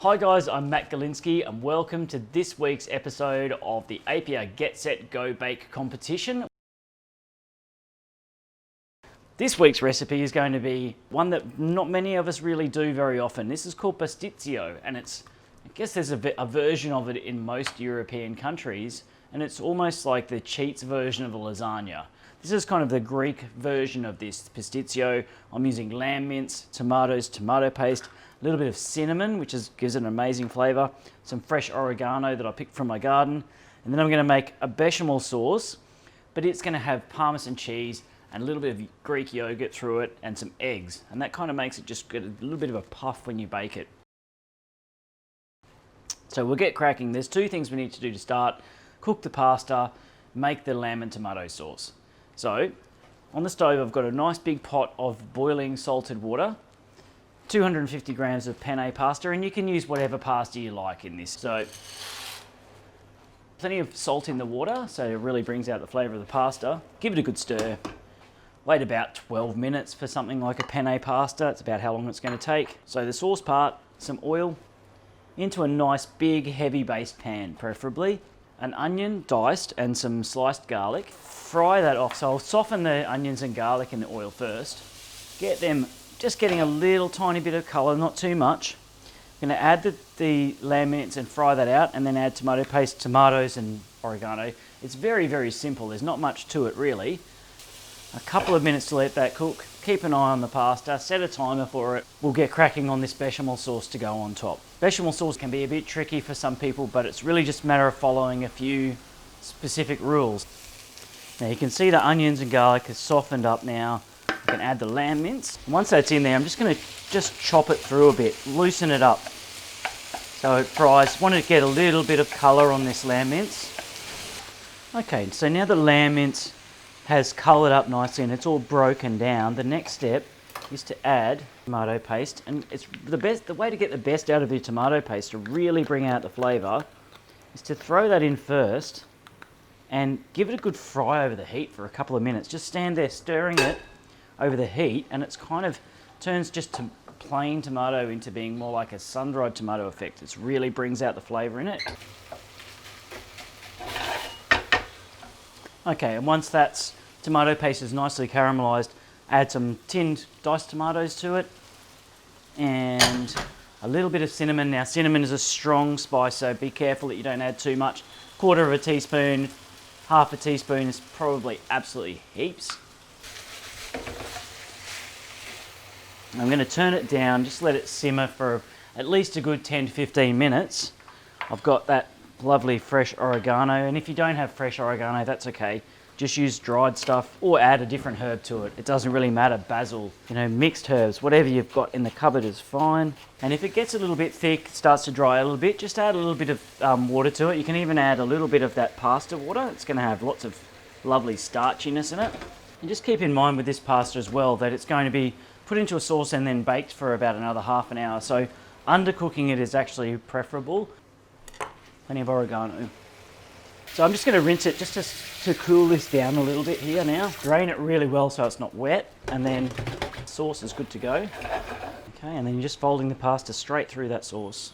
Hi guys, I'm Matt Golinski and welcome to this week's episode of the APR Get Set Go Bake competition. This week's recipe is going to be one that not many of us really do very often. This is called pastitsio, and I guess there's a version of it in most European countries, and it's almost like the cheats version of a lasagna. This is kind of the Greek version of this pastitsio. I'm using lamb mince, tomatoes, tomato paste, a little bit of cinnamon, which gives it an amazing flavour, some fresh oregano that I picked from my garden, and then I'm going to make a bechamel sauce, but it's going to have parmesan cheese and a little bit of Greek yogurt through it and some eggs, and that kind of makes it just get a little bit of a puff when you bake it. So we'll get cracking. There's two things we need to do to start: cook the pasta, make the lamb and tomato sauce. So on the stove I've got a nice big pot of boiling salted water, 250 grams of penne pasta, and you can use whatever pasta you like in this. So plenty of salt in the water, so it really brings out the flavour of the pasta. Give it a good stir. Wait about 12 minutes for something like a penne pasta. It's about how long it's going to take. So the sauce part, some oil into a nice big heavy based pan, preferably. An onion diced and some sliced garlic. Fry that off. So I'll soften the onions and garlic in the oil first. Get them just getting a little tiny bit of colour, not too much. I'm going to add the lamb mince and fry that out, and then add tomato paste, tomatoes and oregano. It's very, very simple. There's not much to it really. A couple of minutes to let that cook. Keep an eye on the pasta, set a timer for it. We'll get cracking on this bechamel sauce to go on top. Bechamel sauce can be a bit tricky for some people, but it's really just a matter of following a few specific rules. Now you can see the onions and garlic has softened up now. I can add the lamb mince. Once that's in there, I'm just going to chop it through a bit, loosen it up so it fries. Want to get a little bit of colour on this lamb mince. Okay, so now the lamb mince has coloured up nicely and it's all broken down. The next step is to add tomato paste, and it's the way to get the best out of your tomato paste to really bring out the flavour is to throw that in first and give it a good fry over the heat for a couple of minutes. Just stand there stirring it over the heat, and it's kind of turns just to plain tomato into being more like a sun-dried tomato effect. It really brings out the flavour in it. Okay, and once that's tomato paste is nicely caramelised, add some tinned diced tomatoes to it and a little bit of cinnamon. Now cinnamon is a strong spice, so be careful that you don't add too much. Quarter of a teaspoon, half a teaspoon is probably absolutely heaps. I'm going to turn it down, just let it simmer for at least a good 10 to 15 minutes. I've got that lovely fresh oregano, and if you don't have fresh oregano, that's okay. Just use dried stuff or add a different herb to it. It doesn't really matter, basil, mixed herbs, whatever you've got in the cupboard is fine. And if it gets a little bit thick, starts to dry a little bit, just add a little bit of water to it. You can even add a little bit of that pasta water. It's going to have lots of lovely starchiness in it. And just keep in mind with this pasta as well that it's going to be put into a sauce and then baked for about another half an hour. So undercooking it is actually preferable. Plenty of oregano. So I'm just going to rinse it just to cool this down a little bit here now. Drain it really well so it's not wet, and then the sauce is good to go. Okay, and then you're just folding the pasta straight through that sauce.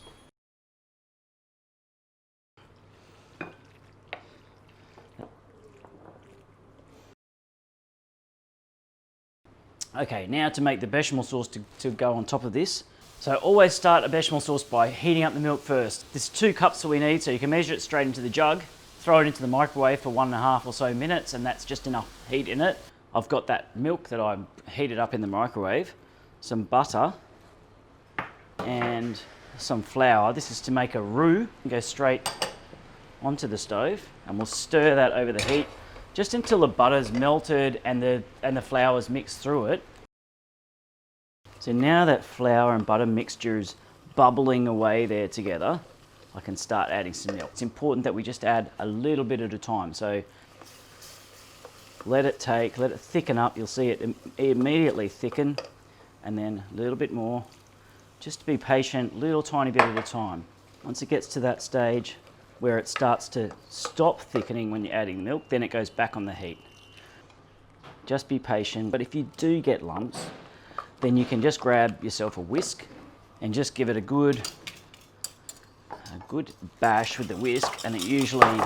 Okay, now to make the bechamel sauce to go on top of this. So always start a bechamel sauce by heating up the milk first. There's 2 cups that we need, so you can measure it straight into the jug. Throw it into the microwave for 1.5 or so minutes, and that's just enough heat in it. I've got that milk that I heated up in the microwave, some butter, and some flour. This is to make a roux. Go straight onto the stove, and we'll stir that over the heat just until the butter's melted and the flour's mixed through it. So now that flour and butter mixture is bubbling away there together, I can start adding some milk. It's important that we just add a little bit at a time. So let it thicken up. You'll see it immediately thicken, and then a little bit more. Just be patient, little tiny bit at a time. Once it gets to that stage where it starts to stop thickening when you're adding milk, then it goes back on the heat. Just be patient, but if you do get lumps, then you can just grab yourself a whisk and just give it a good a good bash with the whisk, and it usually,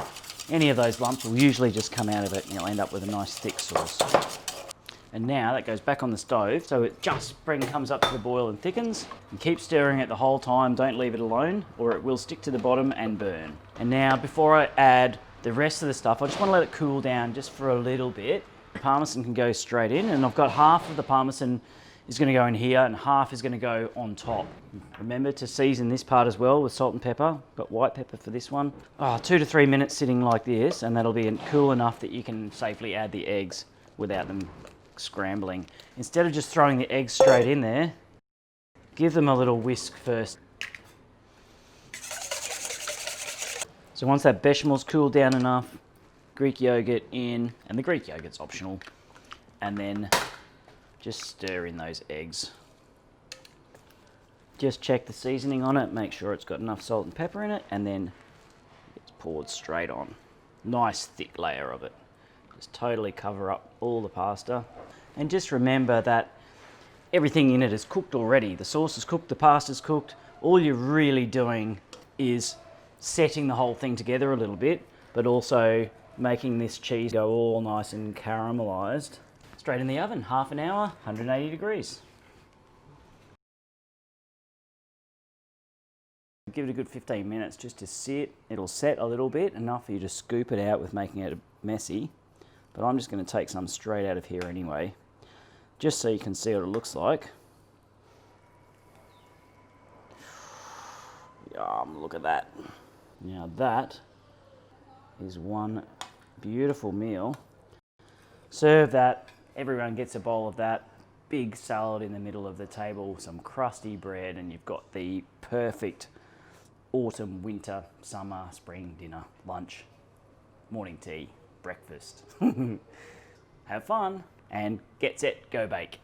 any of those lumps will usually just come out of it and you'll end up with a nice thick sauce. And now that goes back on the stove, so it just comes up to the boil and thickens. And keep stirring it the whole time, don't leave it alone, or it will stick to the bottom and burn. And now, before I add the rest of the stuff, I just want to let it cool down just for a little bit. The parmesan can go straight in, and I've got half of the parmesan is going to go in here and half is going to go on top. Remember to season this part as well with salt and pepper. Got white pepper for this one. 2 to 3 minutes sitting like this, and that'll be cool enough that you can safely add the eggs without them scrambling. Instead of just throwing the eggs straight in there, give them a little whisk first. So once that bechamel's cooled down enough, Greek yogurt in, and the Greek yogurt's optional, and then just stir in those eggs. Just check the seasoning on it, make sure it's got enough salt and pepper in it, and then it's poured straight on. Nice thick layer of it. Just totally cover up all the pasta. And just remember that everything in it is cooked already. The sauce is cooked, the pasta's cooked. All you're really doing is setting the whole thing together a little bit, but also making this cheese go all nice and caramelized. Straight in the oven, half an hour, 180 degrees. Give it a good 15 minutes just to sit. It'll set a little bit, enough for you to scoop it out with making it messy. But I'm just going to take some straight out of here anyway, just so you can see what it looks like. Yum, look at that. Now that is one beautiful meal. Serve that, everyone gets a bowl of that, big salad in the middle of the table, some crusty bread, and you've got the perfect autumn, winter, summer, spring dinner, lunch, morning tea, breakfast. Have fun and get set, go bake.